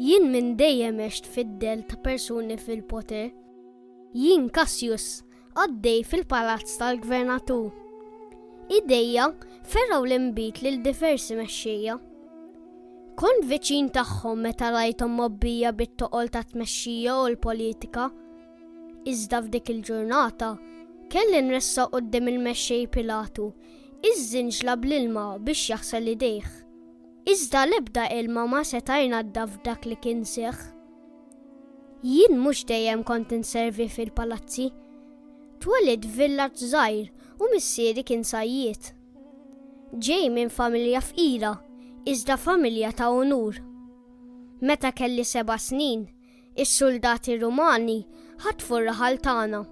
Jien minn dejjem għext fid-del ta' persuni fil-poter. Jien Cassius għaddej fil-palazz tal-gvernatur. Idejja ferraw l-imbit lil diversi mexxejja. Kont viċin tagħhom meta rajthom mobbija bit-toqol ta' tmexxija u l-politika. Iżda f'dik il-ġurnata kelli nressa quddiem il-mexxej Pilatu iż-żinġla bl-ilma biex jaħsel idejh. Iżda l-ebda ilma ma seta' jnadda f'dak li kien seħħ. Jien mhux dejjem kont inservi fil-palazzi. Twelid villaġġ żgħir u missieri kien sajjiet. Ġej minn familja fqira, iżda familja ta' onur. Meta kelli 7 snin, is-soldati Rumani ħatfu r-raħal tagħna.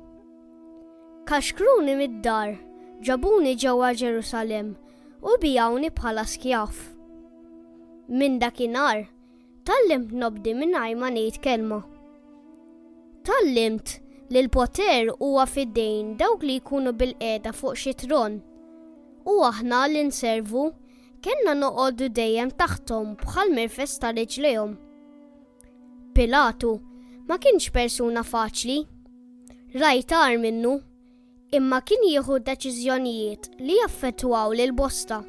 Kaxkruni mid-dar, ġabuni ġewwa Ġerusalemm u bijawni bħala skjaf. Minn dakinhar tallimt nobdi mingħajr ma ngħid kelma. Tallimt li l-poter huwa fid-dejn dawk li jkunu bil-qiegħda fuq xi tron. U aħna li nservu kellna noqogħdu dejjem taħthom bħal mirfes ta' riġlejhom. Pilatu ma kienx persuna faċli. Rajtar minnu, imma kien jieħu deċiżjonijiet li jaffettwaw lil bosta.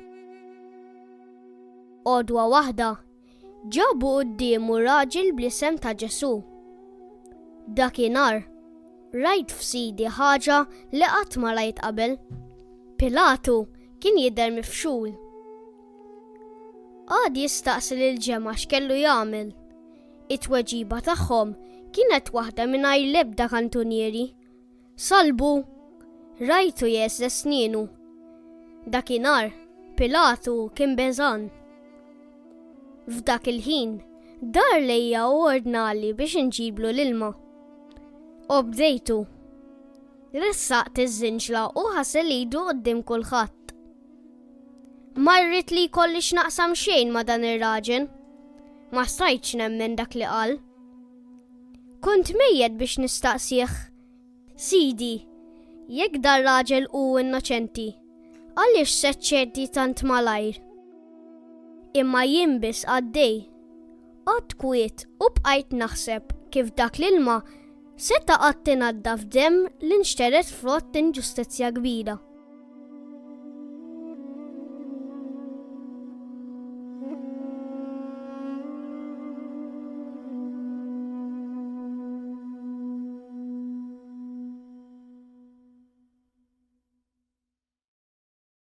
Għodwa waħda ġabu qudiemu raġel bl-isem ta' Ġesu. Dakinhar rajt f'sidi ħaġa li qatt ma rajt qabel. Pilatu kien jidher mifxul. Għad jistaqsi lil-ġemgħa x'kellu jagħmel. It-tweġiba tagħhom kienet waħda mingħajr l-ebda kantunieri. Salbu! Rajtu jeżża snienu. Dakinhar Pilatu kien beżan. F'dak il-ħin dar lejja u ordnali biex inġiblu l-ilma. U bdejtu. Ressaqt iż-żinġla u ħasel idu quddiem kulħadd. Marrit li jkollix naqsam xejn ma' dan ir-raġel. Ma stajtx nemmen dak li qal. Kont mejjed biex nistaqsih. Sidi, jekk dar raġel hu innoċenti, għaliex seċċedi tant malajr? Imma jien biss għaddej. Qatt kwiet u bqajt naħseb kif dak l-ilma seta' qatt tingħadda f'demm li nxteret frott inġustizzja kbira.